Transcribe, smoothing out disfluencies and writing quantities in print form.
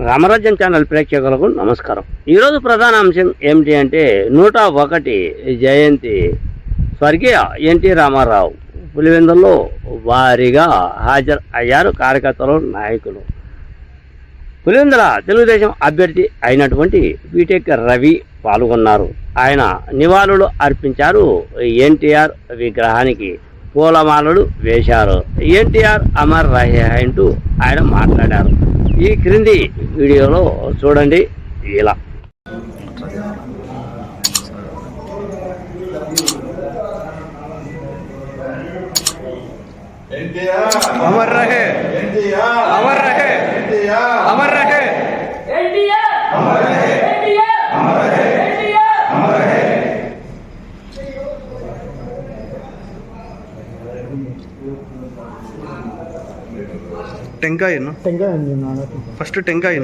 రామరాజ్యం channel ప్రేక్షకులకు నమస్కారం. ఈరోజు ప్రధాన అంశం ఏమిటి అంటే 101 జయంతి స్వర్గీయ ఎన్టీ రామారావు పులివెందుల్లో భారీగా హాజరు అయ్యారు కార్యకర్తలు, నాయకులు. పులివెందుల తెలుగుదేశం అభ్యర్థి అయినటువంటి బీటెక్ రవి పాల్గొన్నారు. ఆయన నివాళులు అర్పించారు. ఎన్టీఆర్ విగ్రహానికి పూలమాలలు వేశారు. ఎన్టీఆర్ అమర్ రహే అంటూ ఆయన మాట్లాడారు. ఈ క్రింది వీడియోలో చూడండి. ఇలా अमर रहे, अमर रहे, अमर रहे, अमर रहे, अमर रहे, अमर रहे. టెంకాయ ఫస్ట్ టెంకాయ